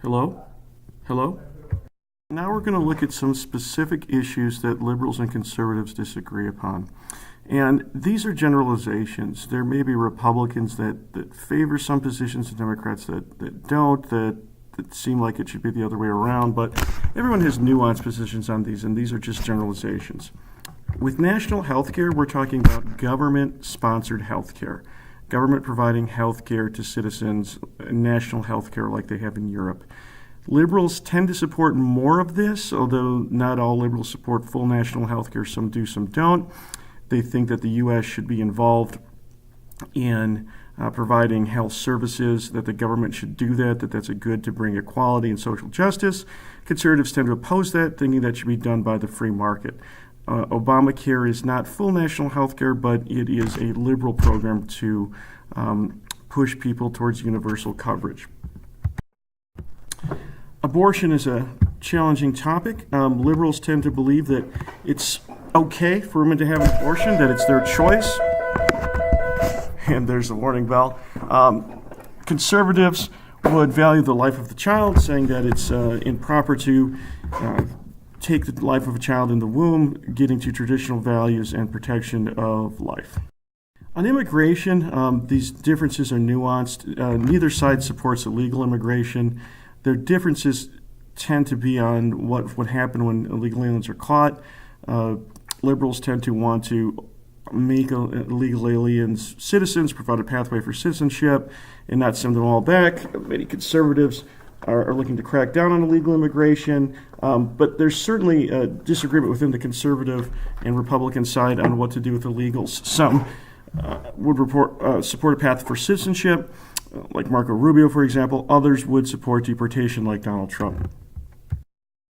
Hello? Hello? Now we're going to look at some specific issues that liberals and conservatives disagree upon. And these are generalizations. There may be Republicans that favor some positions and Democrats that don't, that seem like it should be the other way around, but everyone has nuanced positions on these, and these are just generalizations. With national health care, we're talking about government-sponsored health care. Government providing health care to citizens, national health care like they have in Europe. Liberals tend to support more of this, although not all liberals support full national health care. Some do, some don't. They think that the U.S. should be involved in providing health services, that the government should do that that's a good to bring equality and social justice. Conservatives tend to oppose that, thinking that should be done by the free market. Obamacare is not full national health care, but it is a liberal program to push people towards universal coverage. Abortion is a challenging topic. Liberals tend to believe that it's okay for women to have an abortion, that it's their choice. And there's the warning bell. Conservatives would value the life of the child, saying that it's improper to take the life of a child in the womb, getting to traditional values and protection of life. On immigration, these differences are nuanced. Neither side supports illegal immigration. Their differences tend to be on what would happen when illegal aliens are caught. Liberals tend to want to make illegal aliens citizens, provide a pathway for citizenship, and not send them all back. Many conservatives are looking to crack down on illegal immigration, but there's certainly a disagreement within the conservative and Republican side on what to do with illegals. Some would support a path for citizenship, like Marco Rubio, for example. Others would support deportation, like Donald Trump.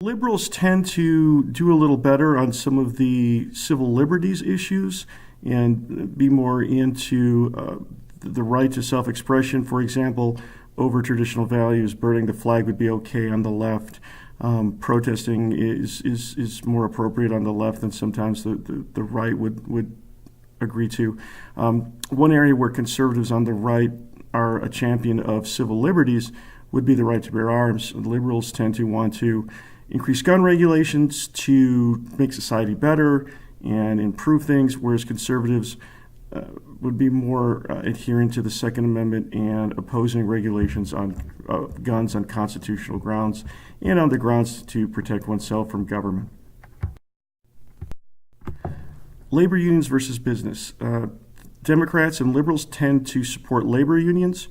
Liberals tend to do a little better on some of the civil liberties issues and be more into the right to self-expression, for example, over traditional values. Burning the flag would be okay on the left. Protesting is more appropriate on the left than sometimes the right would agree to. One area where conservatives on the right are a champion of civil liberties would be the right to bear arms. Liberals tend to want to increase gun regulations to make society better and improve things, whereas conservatives would be more adherent to the Second Amendment and opposing regulations on guns on constitutional grounds and on the grounds to protect oneself from government. Labor unions versus business. Democrats and liberals tend to support labor unions,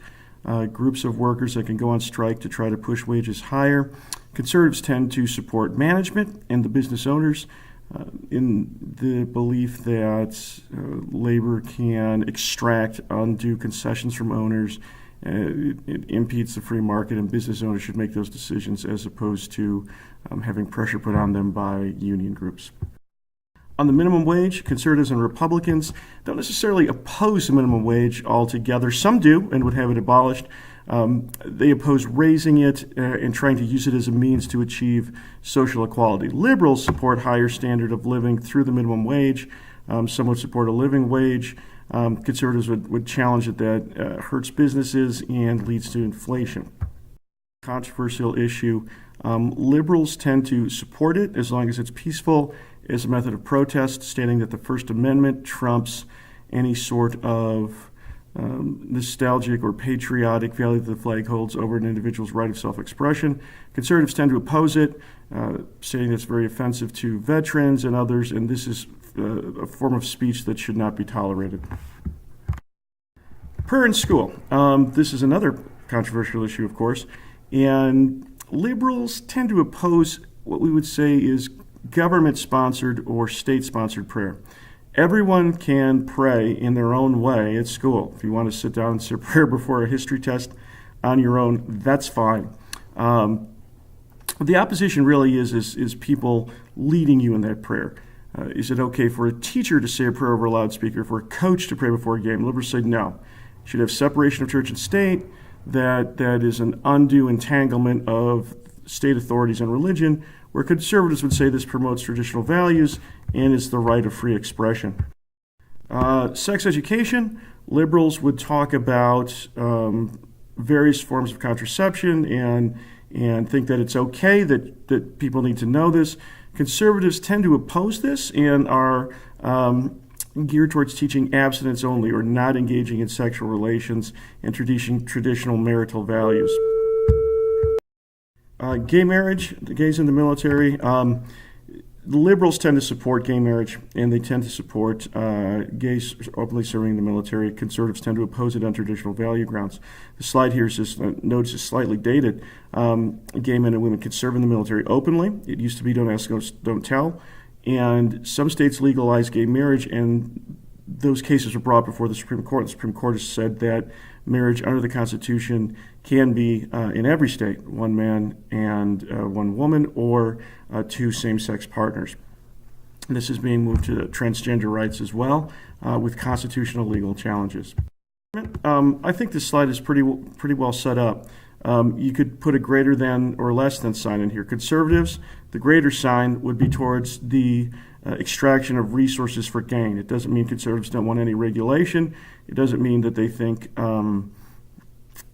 groups of workers that can go on strike to try to push wages higher. Conservatives tend to support management and the business owners in the belief that labor can extract undue concessions from owners. It impedes the free market, and business owners should make those decisions as opposed to having pressure put on them by union groups. On the minimum wage, conservatives and Republicans don't necessarily oppose the minimum wage altogether. Some do and would have it abolished. They oppose raising it and trying to use it as a means to achieve social equality. Liberals support higher standard of living through the minimum wage. Some would support a living wage. Conservatives would challenge that hurts businesses and leads to inflation. Controversial issue. Liberals tend to support it as long as it's peaceful as a method of protest, stating that the First Amendment trumps any sort of nostalgic or patriotic value that the flag holds over an individual's right of self-expression. Conservatives tend to oppose it, saying it's very offensive to veterans and others, and this is a form of speech that should not be tolerated. Prayer in school. This is another controversial issue, of course, and liberals tend to oppose what we would say is government-sponsored or state-sponsored prayer. Everyone can pray in their own way at school. If you want to sit down and say a prayer before a history test on your own, that's fine. The opposition really is people leading you in that prayer. Is it okay for a teacher to say a prayer over a loudspeaker, for a coach to pray before a game? Liberals say no. You should have separation of church and state. That is an undue entanglement of state authorities and religion, where conservatives would say this promotes traditional values and is the right of free expression. Sex education, liberals would talk about various forms of contraception and and think that it's okay, that people need to know this. Conservatives tend to oppose this and are geared towards teaching abstinence only or not engaging in sexual relations and traditional marital values. Gay marriage, the gays in the military. Liberals tend to support gay marriage, and they tend to support gays openly serving in the military. Conservatives tend to oppose it on traditional value grounds. The slide here is just, notice is slightly dated. Gay men and women can serve in the military openly. It used to be don't ask, don't tell. And some states legalize gay marriage, and those cases were brought before the Supreme Court. The Supreme Court has said that marriage under the Constitution can be in every state, one man and one woman, or two same-sex partners. This is being moved to transgender rights as well, with constitutional legal challenges. I think this slide is pretty well set up. You could put a greater than or less than sign in here. Conservatives, the greater sign would be towards the extraction of resources for gain. It doesn't mean conservatives don't want any regulation. It doesn't mean that they think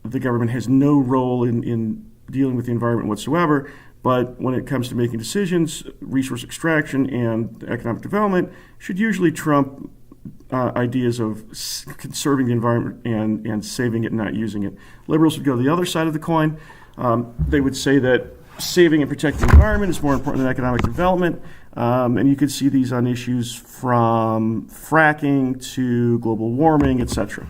the government has no role in dealing with the environment whatsoever. But when it comes to making decisions, resource extraction and economic development should usually trump ideas of conserving the environment and saving it and not using it. Liberals would go to the other side of the coin. They would say that saving and protecting the environment is more important than economic development. And you could see these on issues from fracking to global warming, etc.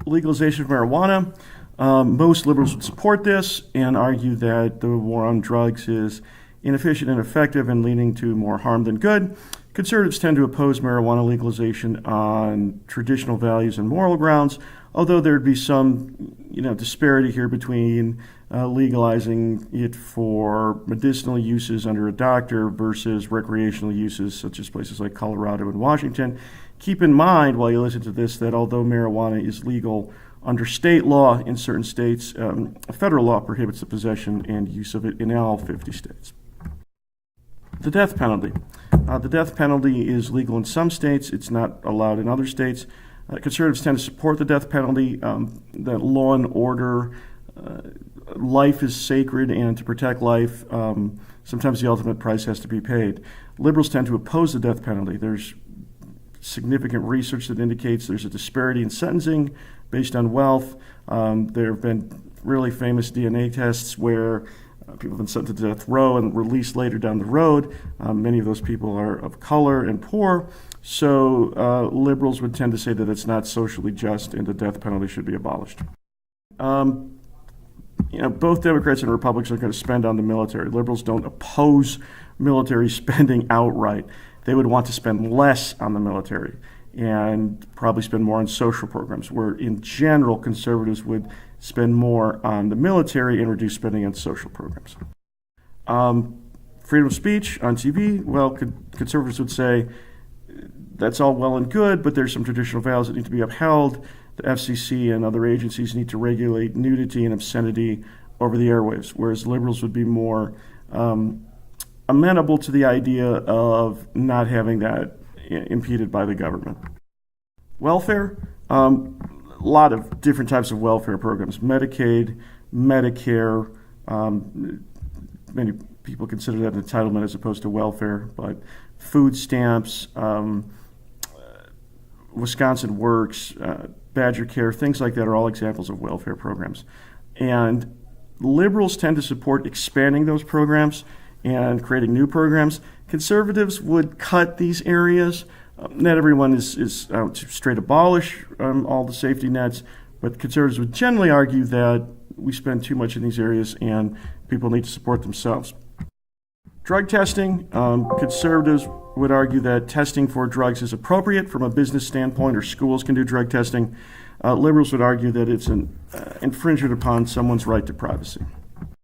Legalization of marijuana. Most liberals would support this and argue that the war on drugs is inefficient and ineffective and leading to more harm than good. Conservatives tend to oppose marijuana legalization on traditional values and moral grounds, although there'd be some disparity here between legalizing it for medicinal uses under a doctor versus recreational uses, such as places like Colorado and Washington. Keep in mind, while you listen to this, that although marijuana is legal under state law in certain states, federal law prohibits the possession and use of it in all 50 states. The death penalty. The death penalty is legal in some states. It's not allowed in other states. Conservatives tend to support the death penalty, that law and order, life is sacred, and to protect life, sometimes the ultimate price has to be paid. Liberals tend to oppose the death penalty. There's significant research that indicates there's a disparity in sentencing based on wealth. There have been really famous DNA tests where people have been sent to death row and released later down the road. Many of those people are of color and poor. So liberals would tend to say that it's not socially just and the death penalty should be abolished. Both Democrats and Republicans are going to spend on the military. Liberals don't oppose military spending outright. They would want to spend less on the military and probably spend more on social programs, where in general conservatives would spend more on the military and reduce spending on social programs. Freedom of speech on TV, well, conservatives would say that's all well and good, but there's some traditional values that need to be upheld. The FCC and other agencies need to regulate nudity and obscenity over the airwaves, whereas liberals would be more amenable to the idea of not having that impeded by the government. Welfare, a lot of different types of welfare programs. Medicaid, Medicare, many people consider that an entitlement as opposed to welfare, but food stamps, Wisconsin Works, Badger Care, things like that are all examples of welfare programs. And liberals tend to support expanding those programs and creating new programs. Conservatives would cut these areas. Not everyone is out to straight abolish all the safety nets, but conservatives would generally argue that we spend too much in these areas and people need to support themselves. Drug testing, conservatives would argue that testing for drugs is appropriate from a business standpoint, or schools can do drug testing. Liberals would argue that it's an infringement upon someone's right to privacy.